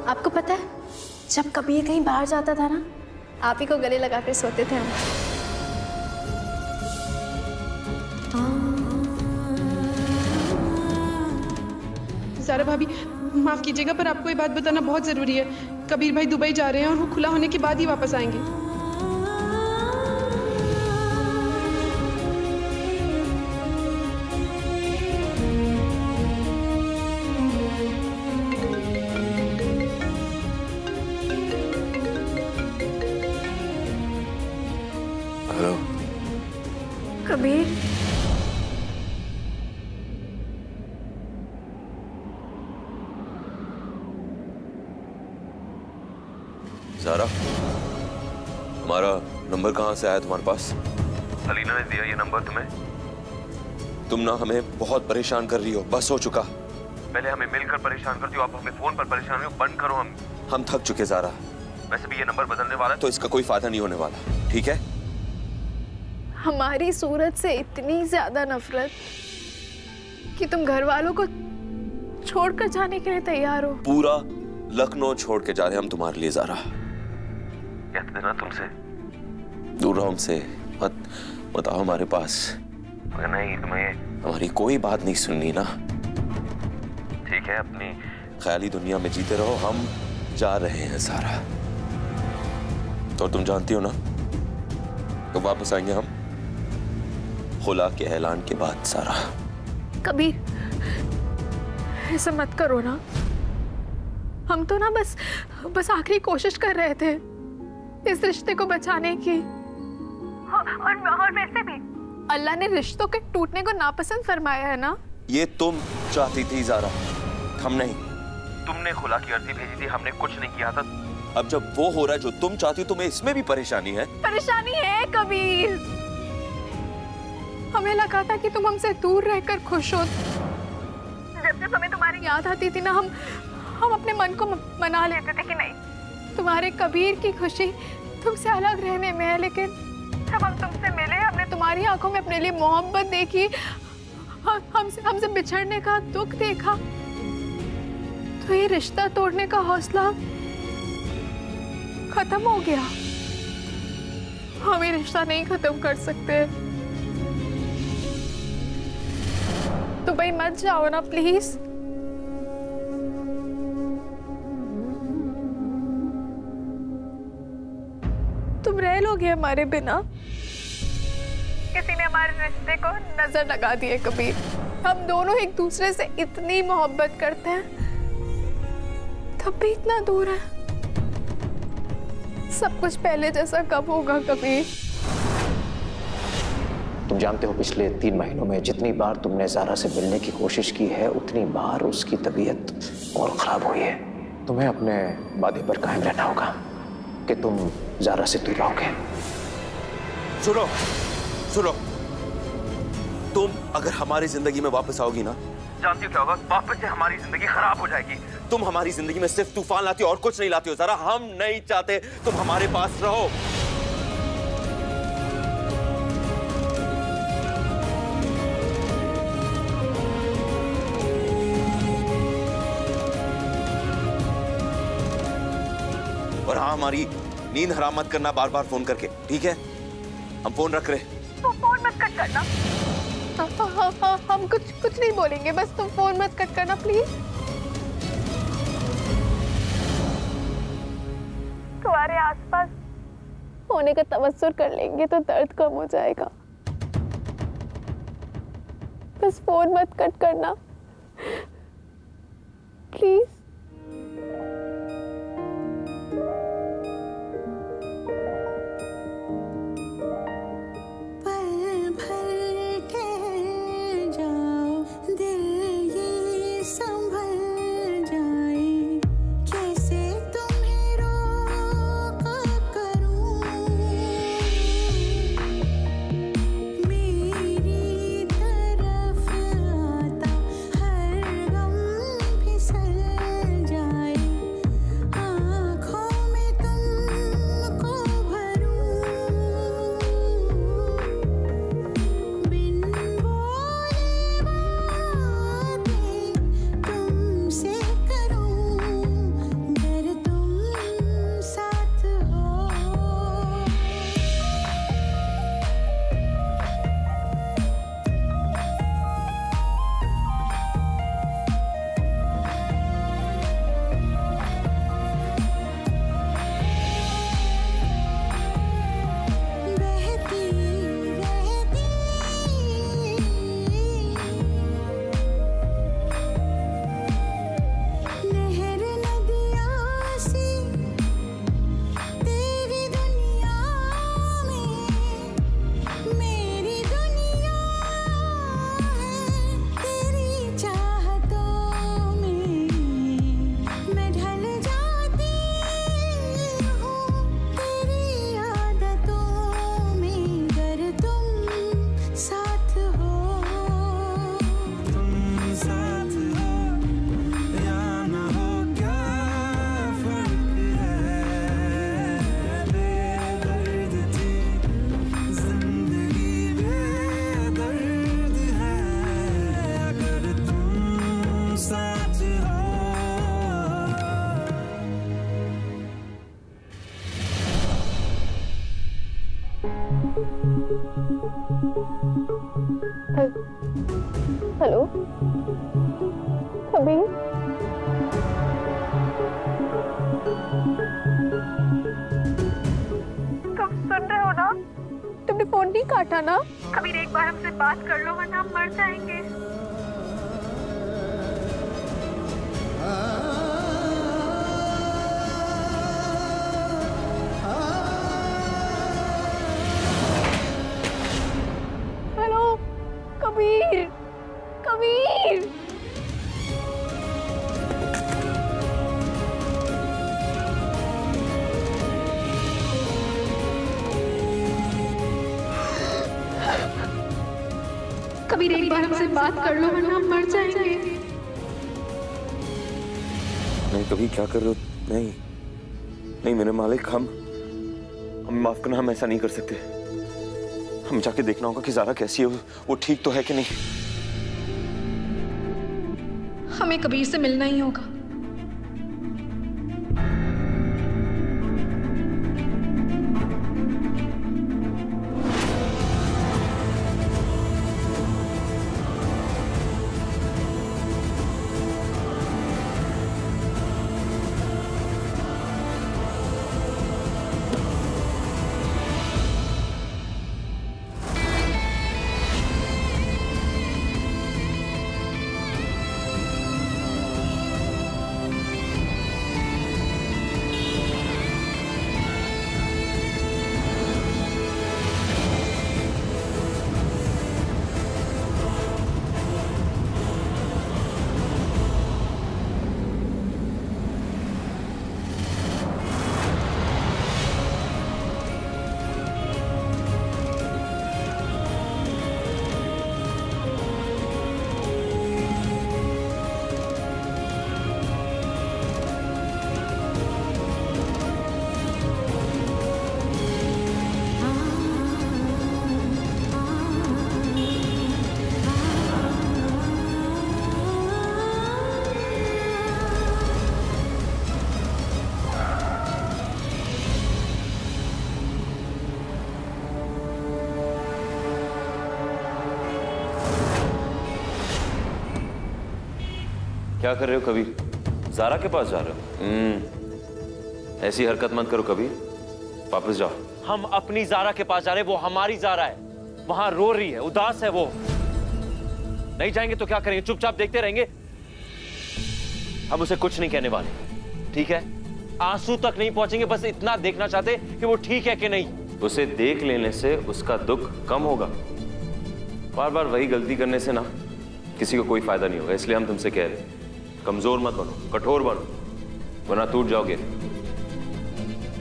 आपको पता है, जब कबीर कहीं बाहर जाता था ना, आप ही को गले लगा कर सोते थे हम। ज़ारा भाभी माफ कीजिएगा, पर आपको ये बात बताना बहुत जरूरी है। कबीर भाई दुबई जा रहे हैं और वो खुला होने के बाद ही वापस आएंगे। हेलो कबीर, ज़ारा, हमारा नंबर कहाँ से आया तुम्हारे पास? अलीना ने दिया ये नंबर तुम्हें। तुम ना हमें बहुत परेशान कर रही हो, बस हो चुका। पहले हमें मिलकर परेशान करती हो, आप हमें फोन पर परेशान हो, बंद करो। हम थक चुके ज़ारा। वैसे भी ये नंबर बदलने वाला है तो इसका कोई फायदा नहीं होने वाला, ठीक है? हमारी सूरत से इतनी ज्यादा नफरत कि तुम घर वालों को छोड़कर जाने के लिए तैयार हो। पूरा लखनऊ छोड़ के जा रहे हैं हम तुम्हारे लिए ज़ारा। कहते थे ना तुमसे दूर रहो हमसे, मत आओ हमारे पास। मगर नहीं, तुम्हें हमारी कोई बात नहीं सुननी ना। ठीक है, अपनी ख्याली दुनिया में जीते रहो, हम जा रहे हैं ज़ारा। तो तुम जानती हो ना, तो वापस आएंगे हम खुला के ऐलान के बाद ज़ारा। कबीर, ऐसा मत करो ना। हम तो ना बस आखिरी कोशिश कर रहे थे इस रिश्ते को बचाने की। और वैसे भी अल्लाह ने रिश्तों के टूटने को नापसंद फरमाया है ना। ये तुम चाहती थी ज़ारा, हम नहीं। तुमने खुला की अर्जी भेजी थी, हमने कुछ नहीं किया था। अब जब वो हो रहा है जो तुम चाहती हो, तुम्हें इसमें भी परेशानी है? परेशानी है कबीर। हमें लगा था कि तुम हमसे दूर रहकर खुश हो। जब हमें तुम्हारी याद आती थी ना, हम अपने मन को मना लेते थे कि नहीं, तुम्हारे कबीर की खुशी तुमसे अलग रहने में है। लेकिन जब हम तुमसे मिले, हमने तुम्हारी आंखों में अपने लिए मोहब्बत देखी, हमसे बिछड़ने का दुख देखा, तो ये रिश्ता तोड़ने का हौसला खत्म हो गया। हम ये रिश्ता नहीं खत्म कर सकते। दुबई मत जाओ ना प्लीज। तुम रह लोगे हमारे बिना? किसी ने हमारे रिश्ते को नजर लगा दिए कबीर। हम दोनों एक दूसरे से इतनी मोहब्बत करते हैं, तब भी इतना दूर है। सब कुछ पहले जैसा कब होगा कबीर? तुम जानते हो, पिछले 3 महीनों में जितनी बार तुमने ज़ारा से मिलने की कोशिश की है, उतनी बार उसकी तबीयत और ख़राब हुई है। तुम्हें अपने वादे पर कायम रहना होगा कि तुम ज़ारा से दूर रहोगे। सुनो सुनो, तुम अगर हमारी जिंदगी में वापस आओगी ना, जानती हो क्या होगा? वापस से हमारी जिंदगी खराब हो जाएगी। तुम हमारी जिंदगी में सिर्फ तूफान लाती हो और कुछ नहीं लाती हो ज़ारा। हम नहीं चाहते तुम हमारे पास रहो। और हाँ, हमारी नींद हराम मत करना बार बार फोन करके, ठीक है? हम फोन रख रहे। तो फोन मत कट करना। हम कुछ नहीं बोलेंगे, बस तुम फोन मत कट करना प्लीज। तुम्हारे आसपास होने का तवज्जुर कर लेंगे तो दर्द कम हो जाएगा। बस फोन मत कट करना प्लीज। तरफ आता हर गम फिसल हेलो कबीर, तुम सुन रहे हो ना? तुमने फोन नहीं काटा ना? कबीर एक बार हमसे बात कर लो वरना हम मर जाएंगे। हेलो कबीर, कबीर। कबीर एक बार हमसे बात कर लो वरना हम मर जाएंगे। नहीं कभी क्या कर रहे हो? नहीं नहीं मेरे मालिक, हम माफ करना, हम ऐसा नहीं कर सकते। हम जाके देखना होगा कि ज़ारा कैसी है, वो ठीक तो है कि नहीं। हमें कबीर से मिलना ही होगा। क्या कर रहे हो कबीर? ज़ारा के पास जा रहे हो? ऐसी हरकत मत करो कबीर, वापस जाओ। हम अपनी ज़ारा के पास जा रहे हैं, वो हमारी ज़ारा है। वहां रो रही है, उदास है वो। नहीं जाएंगे तो क्या करेंगे? चुपचाप देखते रहेंगे? हम उसे कुछ नहीं कहने वाले, ठीक है? आंसू तक नहीं पहुंचेंगे, बस इतना देखना चाहते कि वो ठीक है कि नहीं। उसे देख लेने से उसका दुख कम होगा। बार बार वही गलती करने से ना किसी को कोई फायदा नहीं होगा। इसलिए हम तुमसे कह रहे हैं, कमजोर मत बनो, कठोर बनो, वरना टूट जाओगे।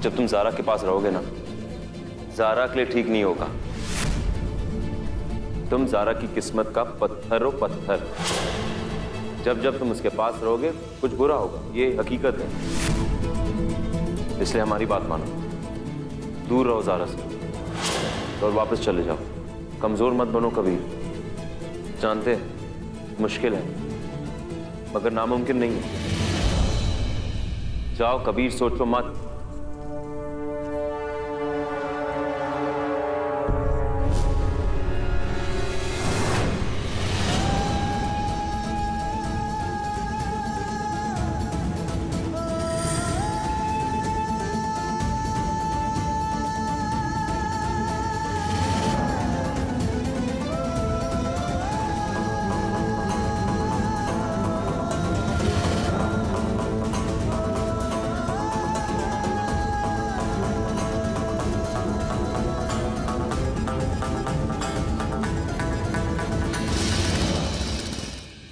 जब तुम ज़ारा के पास रहोगे ना, ज़ारा के लिए ठीक नहीं होगा। तुम ज़ारा की किस्मत का पत्थर हो, पत्थर। जब जब तुम उसके पास रहोगे कुछ बुरा होगा, ये हकीकत है। इसलिए हमारी बात मानो, दूर रहो ज़ारा से और वापस चले जाओ। कमजोर मत बनो कभी। जानते हैं मुश्किल है मगर नामुमकिन नहीं है। जाओ कबीर, सोचो मत।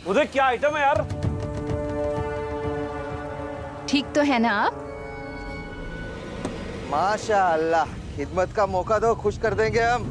उधर क्या आइटम है यार? ठीक तो है ना आप? माशाअल्लाह, खिदमत का मौका दो, खुश कर देंगे हम।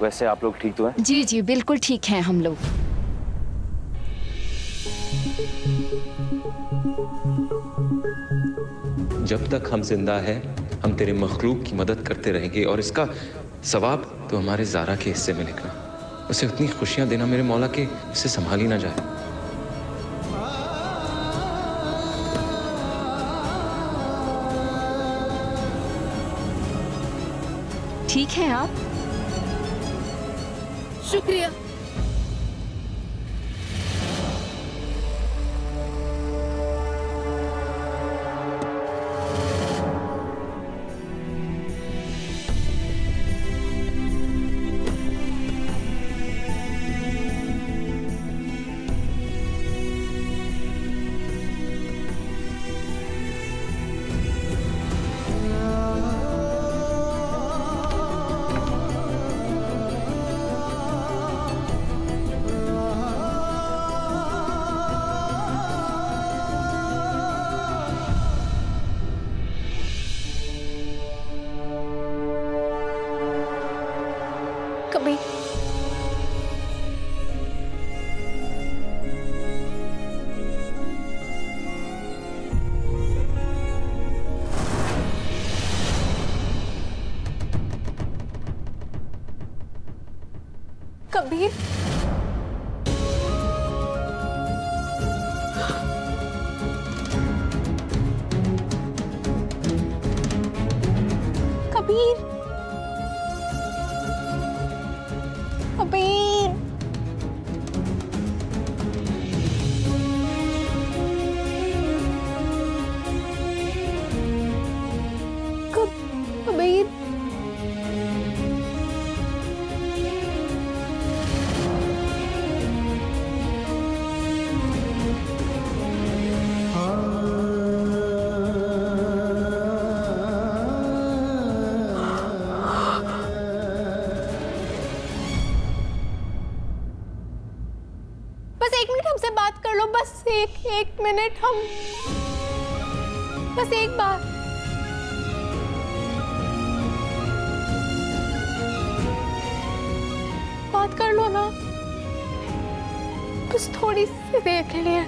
वैसे आप लोग ठीक तो हैं? जी जी बिल्कुल ठीक हैं हम लोग। जब तक हम जिंदा हैं हम तेरे मखलूक की मदद करते रहेंगे और इसका सवाब तो हमारे ज़ारा के हिस्से में लिखना। उसे उतनी खुशियां देना मेरे मौला के उसे संभाल ही ना जाए। ठीक है आप? शुक्रिया। कभी कबीर, कबीर, कबीर, कबीर, बस 1 मिनट हमसे बात कर लो। बस एक मिनट, हम बस एक बार। बात कर लो ना, बस थोड़ी सी देर के लिए।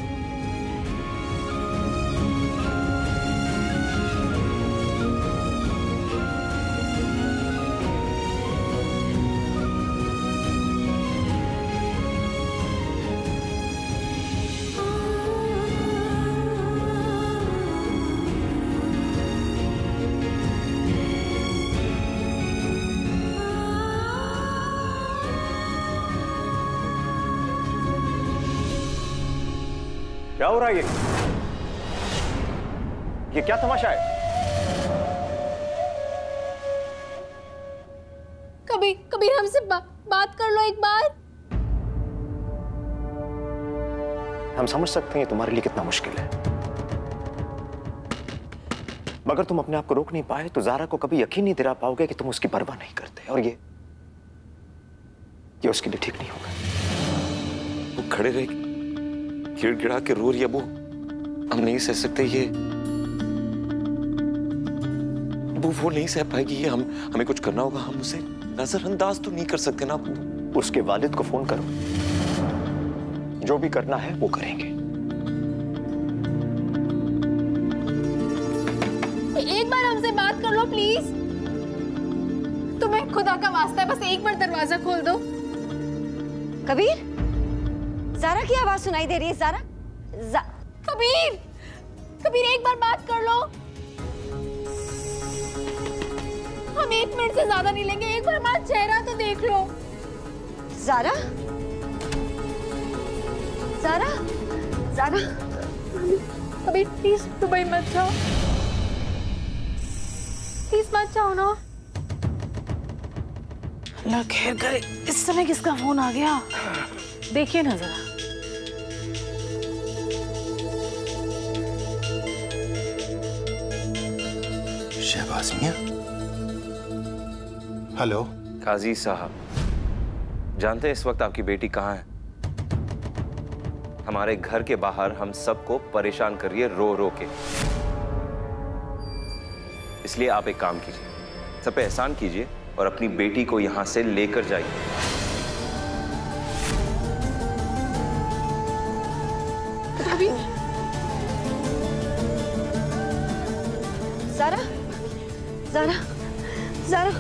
क्या हो रहा है ये क्या तमाशा है? कबीर हमसे बात कर लो एक बार। हम समझ सकते हैं तुम्हारे लिए कितना मुश्किल है, मगर तुम अपने आप को रोक नहीं पाए तो ज़ारा को कभी यकीन नहीं दिला पाओगे कि तुम उसकी परवाह नहीं करते, और ये उसके लिए ठीक नहीं होगा। वो खड़े रहे गिड़गिड़ा के रो रही है, वो हम नहीं सह सकते। ये वो नहीं सह पाएगी। ये हमें कुछ करना होगा। हम उसे नजरअंदाज तो नहीं कर सकते ना। उसके वालिद को फोन करो, जो भी करना है वो करेंगे। एक बार हमसे बात कर लो प्लीज। तुम्हें खुदा का वास्ता है, बस एक बार दरवाजा खोल दो। कबीर, ज़ारा की आवाज सुनाई दे रही है। ज़ारा, कबीर एक बार बात कर लो। हम 1 मिनट से ज्यादा नहीं लेंगे। एक बार हमारा चेहरा तो देख लो। ज़ारा, ज़ारा, ज़ारा, कबीर प्लीज दुबई मत जाओ, प्लीज मत जाओ ना। अल्लाह खैर करे, इस समय किसका फोन आ गया? देखिए ना जरा। शहबाज मियां। हेलो काजी साहब, जानते हैं इस वक्त आपकी बेटी कहाँ है? हमारे घर के बाहर हम सबको परेशान कर रही है रो रो के। इसलिए आप एक काम कीजिए, सब पे एहसान कीजिए और अपनी बेटी को यहां से लेकर जाइए। कबीर, ज़ारा, ज़ारा, ज़ारा।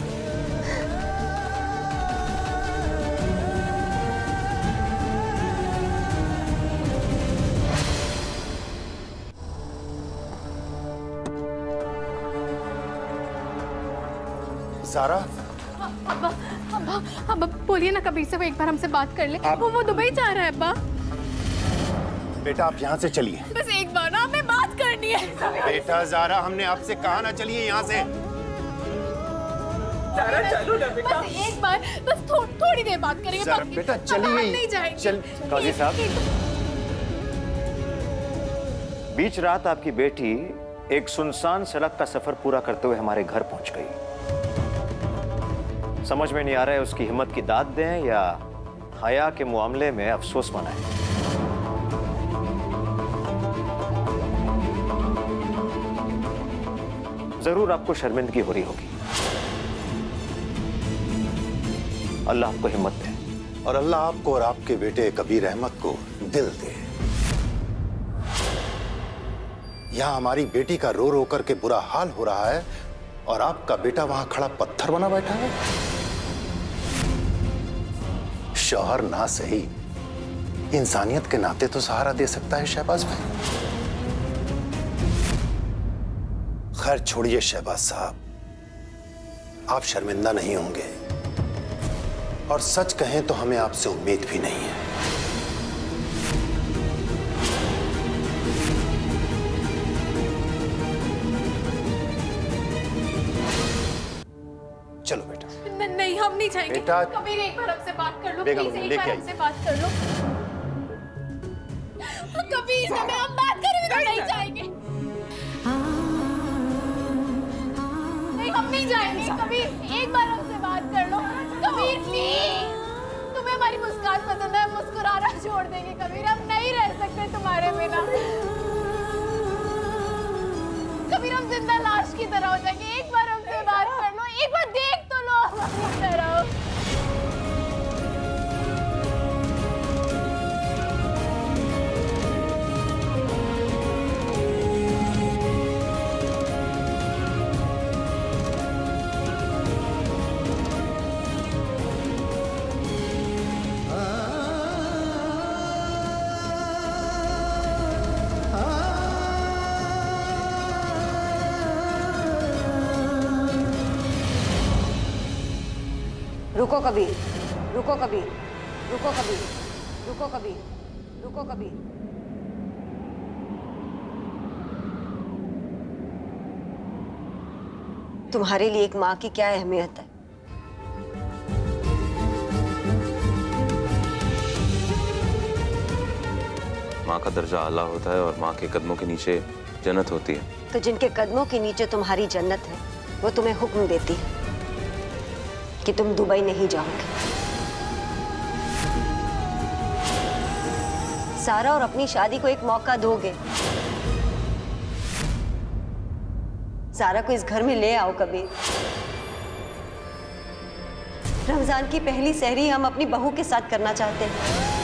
ज़ारा, अब्बा, अब्बा, अब्बा बोलिए ना कबीर से, वो एक बार हमसे बात कर ले। वो दुबई जा रहा है अब्बा। बेटा आप यहाँ से चलिए। बस एक बार ना हमें बात करनी है। बेटा ज़ारा, हमने आपसे कहा ना चलिए यहाँ से। ज़ारा चलो ना बेटा। बस एक बार, बस थोड़ी देर बात करेंगे। ज़ारा बेटा चलिए। नहीं जाएंगे। चल काजी साहब, बीच रात आपकी बेटी एक सुनसान सड़क का सफर पूरा करते हुए हमारे घर पहुंच गई। समझ में नहीं आ रहा है उसकी हिम्मत की दाद दें या हया के मामले में अफसोस मनाएं। जरूर आपको शर्मिंदगी हो रही होगी। अल्लाह आपको हिम्मत दे और अल्लाह आपको और आपके बेटे कबीर अहमद को दिल दे। यहाँ हमारी बेटी का रो रो करके बुरा हाल हो रहा है और आपका बेटा वहां खड़ा पत्थर बना बैठा है। शौहर ना सही, इंसानियत के नाते तो सहारा दे सकता है शहबाज भाई। खैर छोड़िए शहबाज साहब, आप शर्मिंदा नहीं होंगे और सच कहें तो हमें आपसे उम्मीद भी नहीं है। चलो बेटा। नहीं, हम नहीं जाएंगे बेटा, कबीर एक बार हमसे बात कर लो बेगम, प्लीज, एक लेके बार आइए। हमसे बात कर लो। कबीर से हम बात करेंगे तो नहीं जाएंगे। नहीं, हम नहीं जाएंगे कबीर, एक बार हमसे बात कर लो कबीर प्लीज। तुम्हें हमारी मुस्कान पसंद है, मुस्कुराना छोड़ देंगे कबीर, हम नहीं रह सकते तुम्हारे बिना। कबीर हम जिंदा लाश की तरह हो जाएंगे, एक बार हमसे बात कर लो, एक बार देख तो लो हमारी तरफ। रुको कबीर, रुको कबीर, रुको कबीर, रुको कबीर, रुको कबीर। तुम्हारे लिए एक माँ की क्या अहमियत है? माँ का दर्जा आला होता है और माँ के कदमों के नीचे जन्नत होती है। तो जिनके कदमों के नीचे तुम्हारी जन्नत है, वो तुम्हें हुक्म देती है कि तुम दुबई नहीं जाओगे। सारा और अपनी शादी को एक मौका दोगे। सारा को इस घर में ले आओ कबीर। रमजान की पहली सहरी हम अपनी बहू के साथ करना चाहते हैं।